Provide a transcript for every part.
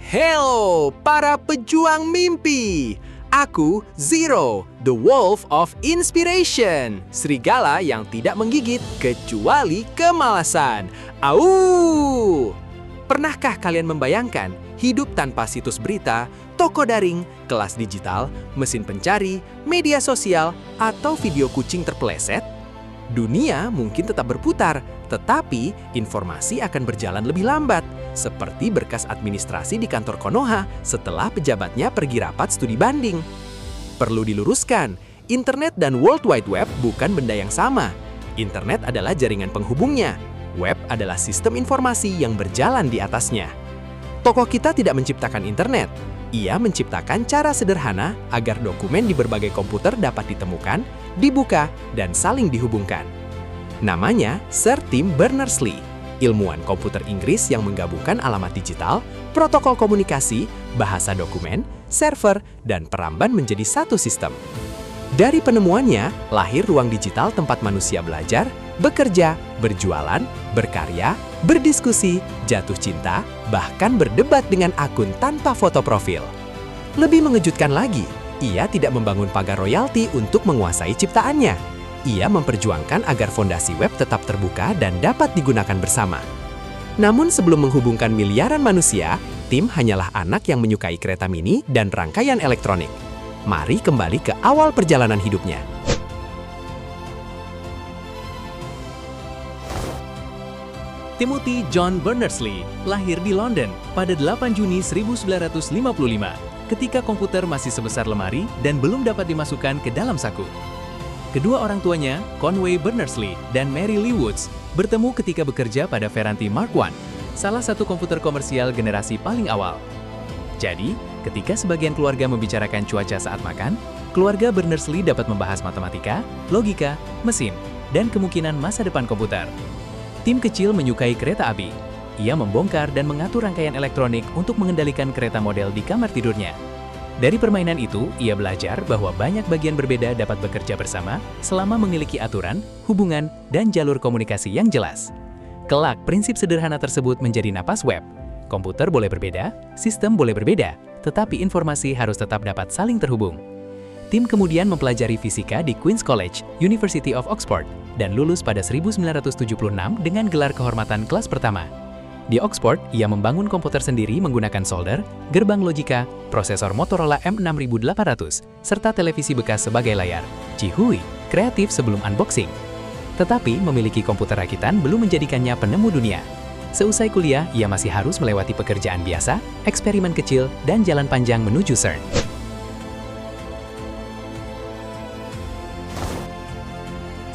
Hello, para pejuang mimpi. Aku Zero, the Wolf of Inspiration. Serigala yang tidak menggigit kecuali kemalasan. Au! Pernahkah kalian membayangkan hidup tanpa situs berita, toko daring, kelas digital, mesin pencari, media sosial, atau video kucing terpeleset? Dunia mungkin tetap berputar, tetapi informasi akan berjalan lebih lambat, seperti berkas administrasi di kantor Konoha setelah pejabatnya pergi rapat studi banding. Perlu diluruskan, internet dan World Wide Web bukan benda yang sama. Internet adalah jaringan penghubungnya. Web adalah sistem informasi yang berjalan di atasnya. Tokoh kita tidak menciptakan internet. Ia menciptakan cara sederhana agar dokumen di berbagai komputer dapat ditemukan, dibuka, dan saling dihubungkan. Namanya Sir Tim Berners-Lee, ilmuwan komputer Inggris yang menggabungkan alamat digital, protokol komunikasi, bahasa dokumen, server, dan peramban menjadi satu sistem. Dari penemuannya, lahir ruang digital tempat manusia belajar, bekerja, berjualan, berkarya, berdiskusi, jatuh cinta, bahkan berdebat dengan akun tanpa foto profil. Lebih mengejutkan lagi, ia tidak membangun pagar royalti untuk menguasai ciptaannya. Ia memperjuangkan agar fondasi web tetap terbuka dan dapat digunakan bersama. Namun sebelum menghubungkan miliaran manusia, Tim hanyalah anak yang menyukai kereta mini dan rangkaian elektronik. Mari kembali ke awal perjalanan hidupnya. Timothy John Berners-Lee lahir di London pada 8 Juni 1955 ketika komputer masih sebesar lemari dan belum dapat dimasukkan ke dalam saku. Kedua orang tuanya, Conway Berners-Lee dan Mary Lee Woods, bertemu ketika bekerja pada Ferranti Mark I, salah satu komputer komersial generasi paling awal. Jadi, ketika sebagian keluarga membicarakan cuaca saat makan, keluarga Berners-Lee dapat membahas matematika, logika, mesin, dan kemungkinan masa depan komputer. Tim kecil menyukai kereta api. Ia membongkar dan mengatur rangkaian elektronik untuk mengendalikan kereta model di kamar tidurnya. Dari permainan itu, ia belajar bahwa banyak bagian berbeda dapat bekerja bersama selama memiliki aturan, hubungan, dan jalur komunikasi yang jelas. Kelak, prinsip sederhana tersebut menjadi napas web. Komputer boleh berbeda, sistem boleh berbeda, tetapi informasi harus tetap dapat saling terhubung. Tim kemudian mempelajari fisika di Queen's College, University of Oxford, dan lulus pada 1976 dengan gelar kehormatan kelas pertama. Di Oxford, ia membangun komputer sendiri menggunakan solder, gerbang logika, prosesor Motorola M6800, serta televisi bekas sebagai layar. Cihui, kreatif sebelum unboxing. Tetapi, memiliki komputer rakitan belum menjadikannya penemu dunia. Seusai kuliah, ia masih harus melewati pekerjaan biasa, eksperimen kecil, dan jalan panjang menuju CERN.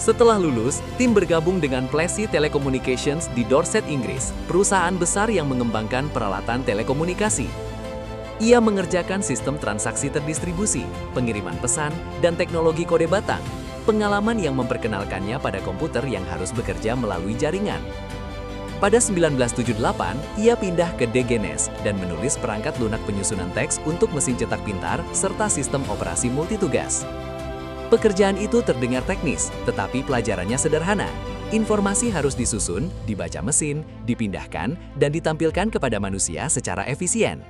Setelah lulus, Tim bergabung dengan Plessey Telecommunications di Dorset, Inggris, perusahaan besar yang mengembangkan peralatan telekomunikasi. Ia mengerjakan sistem transaksi terdistribusi, pengiriman pesan, dan teknologi kode batang, pengalaman yang memperkenalkannya pada komputer yang harus bekerja melalui jaringan. Pada 1978, ia pindah ke Degenes dan menulis perangkat lunak penyusunan teks untuk mesin cetak pintar serta sistem operasi multitugas. Pekerjaan itu terdengar teknis, tetapi pelajarannya sederhana. Informasi harus disusun, dibaca mesin, dipindahkan, dan ditampilkan kepada manusia secara efisien.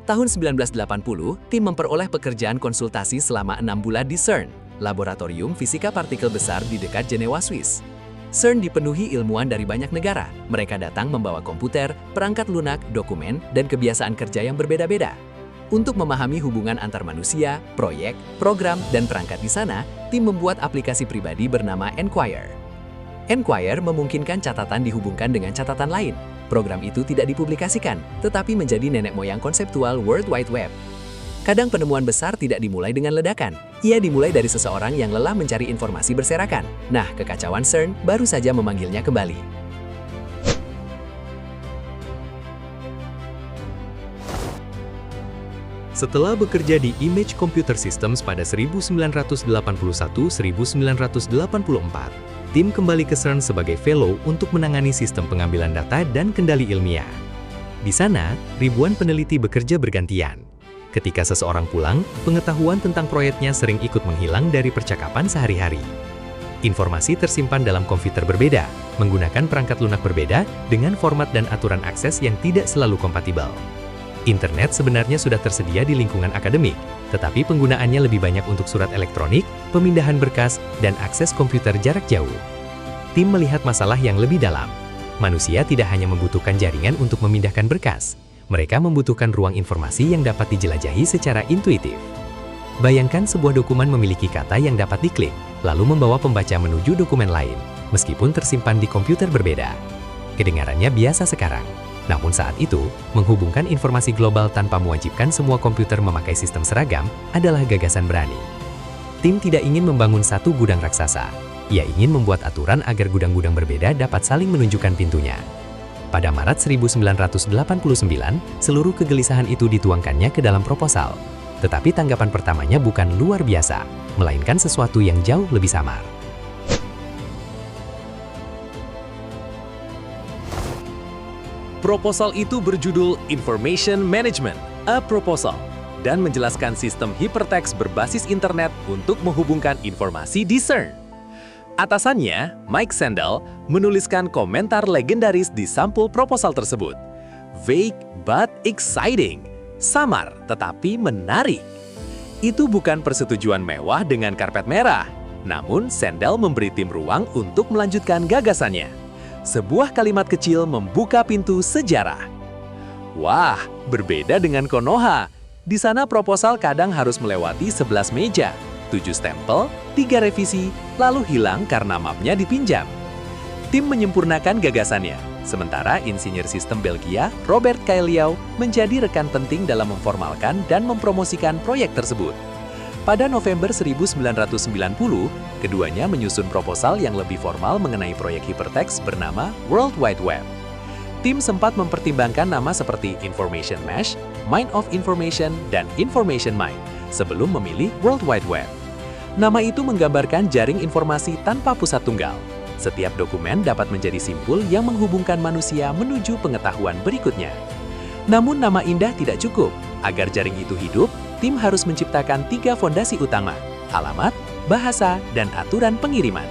Tahun 1980, Tim memperoleh pekerjaan konsultasi selama 6 bulan di CERN, Laboratorium Fisika Partikel Besar di dekat Jenewa, Swiss. CERN dipenuhi ilmuwan dari banyak negara. Mereka datang membawa komputer, perangkat lunak, dokumen, dan kebiasaan kerja yang berbeda-beda. Untuk memahami hubungan antar manusia, proyek, program, dan perangkat di sana, Tim membuat aplikasi pribadi bernama Enquire. Enquire memungkinkan catatan dihubungkan dengan catatan lain. Program itu tidak dipublikasikan, tetapi menjadi nenek moyang konseptual World Wide Web. Kadang penemuan besar tidak dimulai dengan ledakan. Ia dimulai dari seseorang yang lelah mencari informasi berserakan. Nah, kekacauan CERN baru saja memanggilnya kembali. Setelah bekerja di Image Computer Systems pada 1981-1984, Tim kembali ke CERN sebagai fellow untuk menangani sistem pengambilan data dan kendali ilmiah. Di sana, ribuan peneliti bekerja bergantian. Ketika seseorang pulang, pengetahuan tentang proyeknya sering ikut menghilang dari percakapan sehari-hari. Informasi tersimpan dalam komputer berbeda, menggunakan perangkat lunak berbeda dengan format dan aturan akses yang tidak selalu kompatibel. Internet sebenarnya sudah tersedia di lingkungan akademik, tetapi penggunaannya lebih banyak untuk surat elektronik, pemindahan berkas, dan akses komputer jarak jauh. Tim melihat masalah yang lebih dalam. Manusia tidak hanya membutuhkan jaringan untuk memindahkan berkas, mereka membutuhkan ruang informasi yang dapat dijelajahi secara intuitif. Bayangkan sebuah dokumen memiliki kata yang dapat diklik, lalu membawa pembaca menuju dokumen lain, meskipun tersimpan di komputer berbeda. Kedengarannya biasa sekarang, namun saat itu, menghubungkan informasi global tanpa mewajibkan semua komputer memakai sistem seragam adalah gagasan berani. Tim tidak ingin membangun satu gudang raksasa. Ia ingin membuat aturan agar gudang-gudang berbeda dapat saling menunjukkan pintunya. Pada Maret 1989, seluruh kegelisahan itu dituangkannya ke dalam proposal. Tetapi tanggapan pertamanya bukan luar biasa, melainkan sesuatu yang jauh lebih samar. Proposal itu berjudul Information Management, a Proposal, dan menjelaskan sistem hypertext berbasis internet untuk menghubungkan informasi di CERN. Atasannya, Mike Sandel, menuliskan komentar legendaris di sampul proposal tersebut. Vague but exciting. Samar tetapi menarik. Itu bukan persetujuan mewah dengan karpet merah. Namun, Sandel memberi tim ruang untuk melanjutkan gagasannya. Sebuah kalimat kecil membuka pintu sejarah. Wah, berbeda dengan Konoha. Di sana proposal kadang harus melewati 11 meja. 7 stempel, 3 revisi, lalu hilang karena mapnya dipinjam. Tim menyempurnakan gagasannya, sementara insinyur sistem Belgia, Robert Cailliau, menjadi rekan penting dalam memformalkan dan mempromosikan proyek tersebut. Pada November 1990, keduanya menyusun proposal yang lebih formal mengenai proyek hypertext bernama World Wide Web. Tim sempat mempertimbangkan nama seperti Information Mesh, Mind of Information, dan Information Mind sebelum memilih World Wide Web. Nama itu menggambarkan jaring informasi tanpa pusat tunggal. Setiap dokumen dapat menjadi simpul yang menghubungkan manusia menuju pengetahuan berikutnya. Namun nama indah tidak cukup. Agar jaring itu hidup, tim harus menciptakan 3 fondasi utama: alamat, bahasa, dan aturan pengiriman.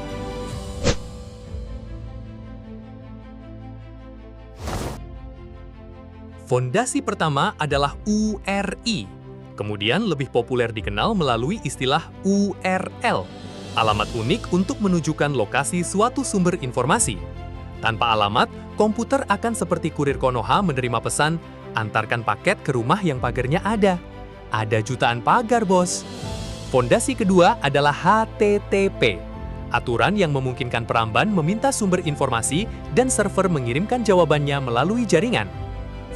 Fondasi pertama adalah URI. Kemudian lebih populer dikenal melalui istilah URL, alamat unik untuk menunjukkan lokasi suatu sumber informasi. Tanpa alamat, komputer akan seperti kurir Konoha menerima pesan, antarkan paket ke rumah yang pagarnya ada. Ada jutaan pagar, bos. Fondasi kedua adalah HTTP, aturan yang memungkinkan peramban meminta sumber informasi dan server mengirimkan jawabannya melalui jaringan.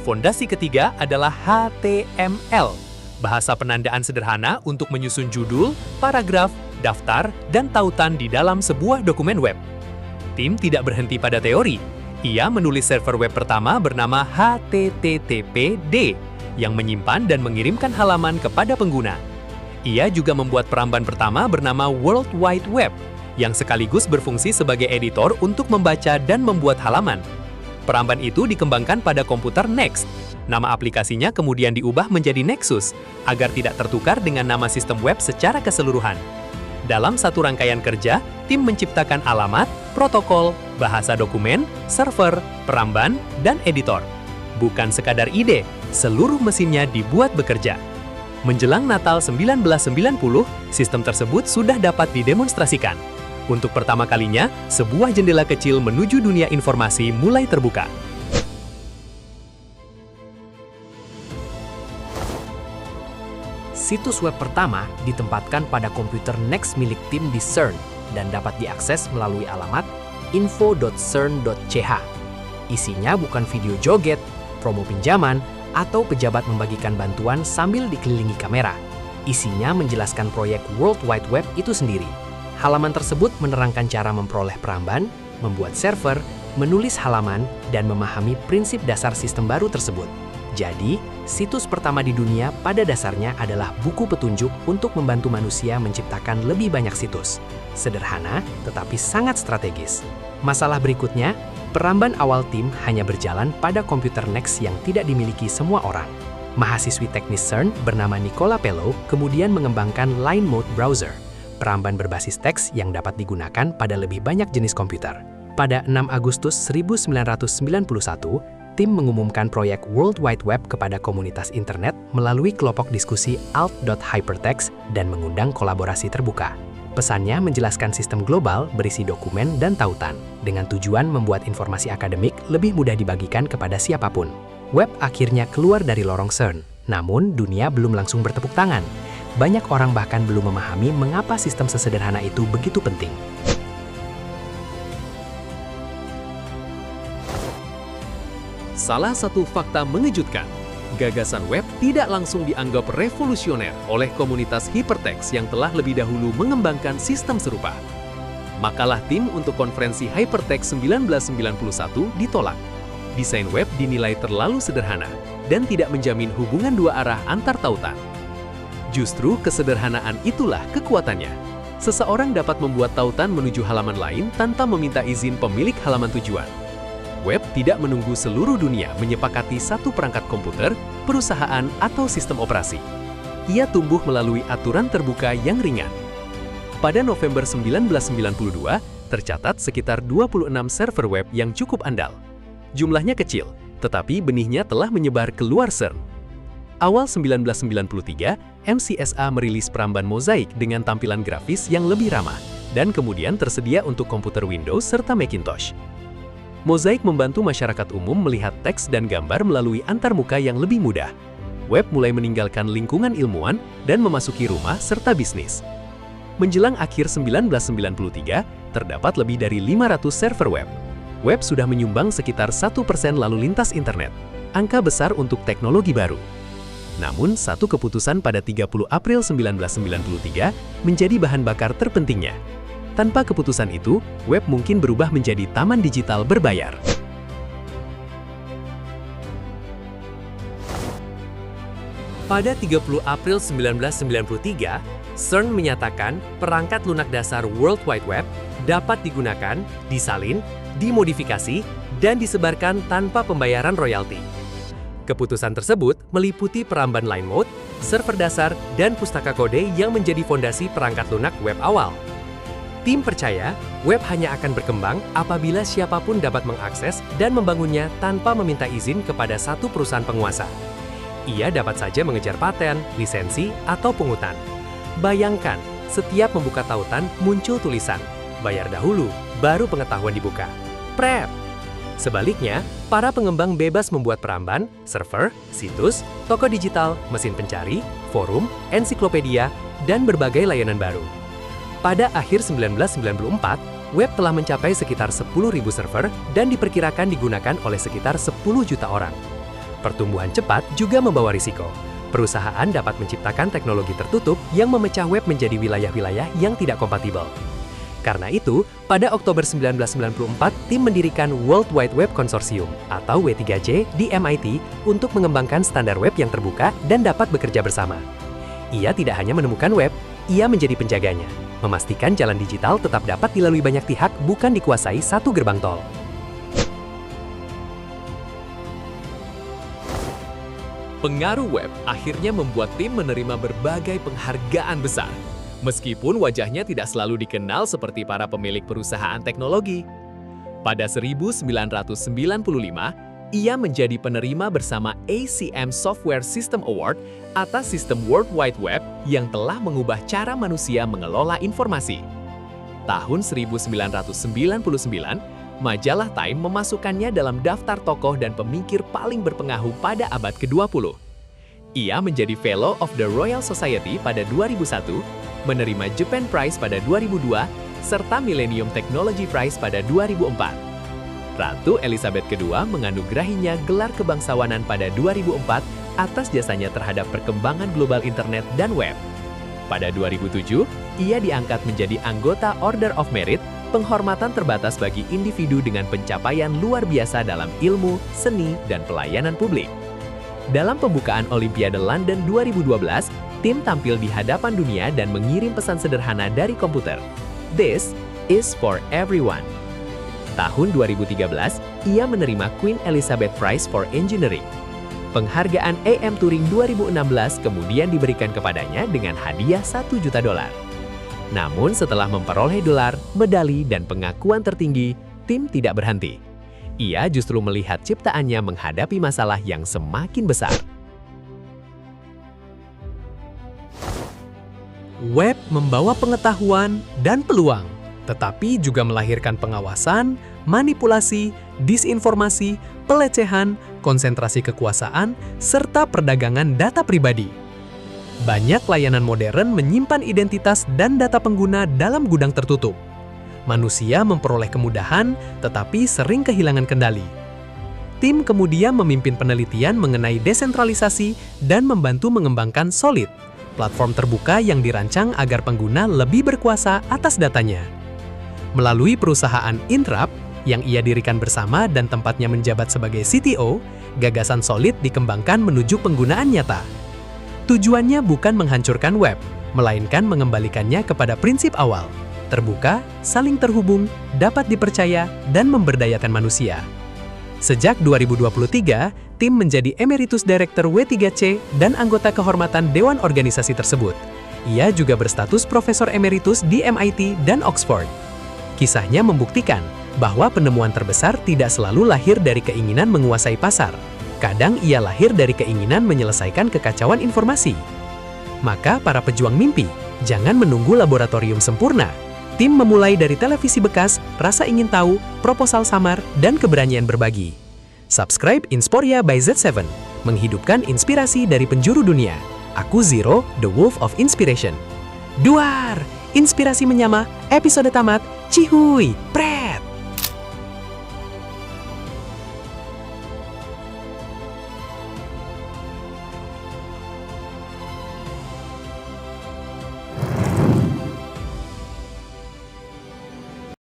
Fondasi ketiga adalah HTML, bahasa penandaan sederhana untuk menyusun judul, paragraf, daftar, dan tautan di dalam sebuah dokumen web. Tim tidak berhenti pada teori. Ia menulis server web pertama bernama HTTPD yang menyimpan dan mengirimkan halaman kepada pengguna. Ia juga membuat peramban pertama bernama World Wide Web yang sekaligus berfungsi sebagai editor untuk membaca dan membuat halaman. Peramban itu dikembangkan pada komputer NeXT. Nama aplikasinya kemudian diubah menjadi Nexus agar tidak tertukar dengan nama sistem web secara keseluruhan. Dalam satu rangkaian kerja, tim menciptakan alamat, protokol, bahasa dokumen, server, peramban, dan editor. Bukan sekadar ide, seluruh mesinnya dibuat bekerja. Menjelang Natal 1990, sistem tersebut sudah dapat didemonstrasikan. Untuk pertama kalinya, sebuah jendela kecil menuju dunia informasi mulai terbuka. Situs web pertama ditempatkan pada komputer NeXT milik tim di CERN dan dapat diakses melalui alamat info.cern.ch. Isinya bukan video joget, promo pinjaman, atau pejabat membagikan bantuan sambil dikelilingi kamera. Isinya menjelaskan proyek World Wide Web itu sendiri. Halaman tersebut menerangkan cara memperoleh peramban, membuat server, menulis halaman, dan memahami prinsip dasar sistem baru tersebut. Jadi, situs pertama di dunia pada dasarnya adalah buku petunjuk untuk membantu manusia menciptakan lebih banyak situs. Sederhana, tetapi sangat strategis. Masalah berikutnya, peramban awal tim hanya berjalan pada komputer NeXT yang tidak dimiliki semua orang. Mahasiswi teknis CERN bernama Nicola Pellow kemudian mengembangkan Line Mode Browser, peramban berbasis teks yang dapat digunakan pada lebih banyak jenis komputer. Pada 6 Agustus 1991, tim mengumumkan proyek World Wide Web kepada komunitas internet melalui kelompok diskusi alt.hypertext dan mengundang kolaborasi terbuka. Pesannya menjelaskan sistem global berisi dokumen dan tautan, dengan tujuan membuat informasi akademik lebih mudah dibagikan kepada siapapun. Web akhirnya keluar dari lorong CERN, namun dunia belum langsung bertepuk tangan. Banyak orang bahkan belum memahami mengapa sistem sesederhana itu begitu penting. Salah satu fakta mengejutkan, gagasan web tidak langsung dianggap revolusioner oleh komunitas hypertext yang telah lebih dahulu mengembangkan sistem serupa. Makalah tim untuk konferensi Hypertext 1991 ditolak. Desain web dinilai terlalu sederhana dan tidak menjamin hubungan dua arah antar tautan. Justru kesederhanaan itulah kekuatannya. Seseorang dapat membuat tautan menuju halaman lain tanpa meminta izin pemilik halaman tujuan. Web tidak menunggu seluruh dunia menyepakati satu perangkat komputer, perusahaan, atau sistem operasi. Ia tumbuh melalui aturan terbuka yang ringan. Pada November 1992, tercatat sekitar 26 server web yang cukup andal. Jumlahnya kecil, tetapi benihnya telah menyebar keluar CERN. Awal 1993, MCSA merilis peramban Mosaic dengan tampilan grafis yang lebih ramah, dan kemudian tersedia untuk komputer Windows serta Macintosh. Mosaic membantu masyarakat umum melihat teks dan gambar melalui antarmuka yang lebih mudah. Web mulai meninggalkan lingkungan ilmuwan dan memasuki rumah serta bisnis. Menjelang akhir 1993, terdapat lebih dari 500 server web. Web sudah menyumbang sekitar 1% lalu lintas internet, angka besar untuk teknologi baru. Namun, satu keputusan pada 30 April 1993 menjadi bahan bakar terpentingnya. Tanpa keputusan itu, web mungkin berubah menjadi taman digital berbayar. Pada 30 April 1993, CERN menyatakan perangkat lunak dasar World Wide Web dapat digunakan, disalin, dimodifikasi, dan disebarkan tanpa pembayaran royalti. Keputusan tersebut meliputi peramban line mode, server dasar, dan pustaka kode yang menjadi fondasi perangkat lunak web awal. Tim percaya, web hanya akan berkembang apabila siapapun dapat mengakses dan membangunnya tanpa meminta izin kepada satu perusahaan penguasa. Ia dapat saja mengejar paten, lisensi, atau pungutan. Bayangkan, setiap membuka tautan muncul tulisan, bayar dahulu, baru pengetahuan dibuka. Pret! Sebaliknya, para pengembang bebas membuat peramban, server, situs, toko digital, mesin pencari, forum, ensiklopedia, dan berbagai layanan baru. Pada akhir 1994, web telah mencapai sekitar 10.000 server dan diperkirakan digunakan oleh sekitar 10 juta orang. Pertumbuhan cepat juga membawa risiko. Perusahaan dapat menciptakan teknologi tertutup yang memecah web menjadi wilayah-wilayah yang tidak kompatibel. Karena itu, pada Oktober 1994, tim mendirikan World Wide Web Consortium atau W3C di MIT untuk mengembangkan standar web yang terbuka dan dapat bekerja bersama. Ia tidak hanya menemukan web, ia menjadi penjaganya, memastikan jalan digital tetap dapat dilalui banyak pihak bukan dikuasai satu gerbang tol. Pengaruh web akhirnya membuat tim menerima berbagai penghargaan besar. Meskipun wajahnya tidak selalu dikenal seperti para pemilik perusahaan teknologi. Pada 1995, ia menjadi penerima bersama ACM Software System Award atas sistem World Wide Web yang telah mengubah cara manusia mengelola informasi. Tahun 1999, majalah Time memasukkannya dalam daftar tokoh dan pemikir paling berpengaruh pada abad ke-20. Ia menjadi Fellow of the Royal Society pada 2001, menerima Japan Prize pada 2002, serta Millennium Technology Prize pada 2004. Ratu Elizabeth II menganugerahinya gelar kebangsawanan pada 2004 atas jasanya terhadap perkembangan global internet dan web. Pada 2007, ia diangkat menjadi anggota Order of Merit, penghormatan terbatas bagi individu dengan pencapaian luar biasa dalam ilmu, seni, dan pelayanan publik. Dalam pembukaan Olimpiade London 2012, tim tampil di hadapan dunia dan mengirim pesan sederhana dari komputer. This is for everyone. Tahun 2013, ia menerima Queen Elizabeth Prize for Engineering. Penghargaan AM Turing 2016 kemudian diberikan kepadanya dengan hadiah $1 juta. Namun setelah memperoleh dolar, medali, dan pengakuan tertinggi, tim tidak berhenti. Ia justru melihat ciptaannya menghadapi masalah yang semakin besar. Web membawa pengetahuan dan peluang, tetapi juga melahirkan pengawasan, manipulasi, disinformasi, pelecehan, konsentrasi kekuasaan, serta perdagangan data pribadi. Banyak layanan modern menyimpan identitas dan data pengguna dalam gudang tertutup. Manusia memperoleh kemudahan, tetapi sering kehilangan kendali. Tim kemudian memimpin penelitian mengenai desentralisasi dan membantu mengembangkan Solid, platform terbuka yang dirancang agar pengguna lebih berkuasa atas datanya. Melalui perusahaan Intrap, yang ia dirikan bersama dan tempatnya menjabat sebagai CTO, gagasan Solid dikembangkan menuju penggunaan nyata. Tujuannya bukan menghancurkan web, melainkan mengembalikannya kepada prinsip awal, terbuka, saling terhubung, dapat dipercaya, dan memberdayakan manusia. Sejak 2023, tim menjadi Emeritus Director W3C dan anggota kehormatan Dewan Organisasi tersebut. Ia juga berstatus Profesor Emeritus di MIT dan Oxford. Kisahnya membuktikan bahwa penemuan terbesar tidak selalu lahir dari keinginan menguasai pasar. Kadang ia lahir dari keinginan menyelesaikan kekacauan informasi. Maka para pejuang mimpi, jangan menunggu laboratorium sempurna. Tim memulai dari televisi bekas, rasa ingin tahu, proposal samar, dan keberanian berbagi. Subscribe Insporia by Z7, menghidupkan inspirasi dari penjuru dunia. Aku Zero, the Wolf of Inspiration. Duar! Inspirasi menyama, episode tamat, cihuy, pre!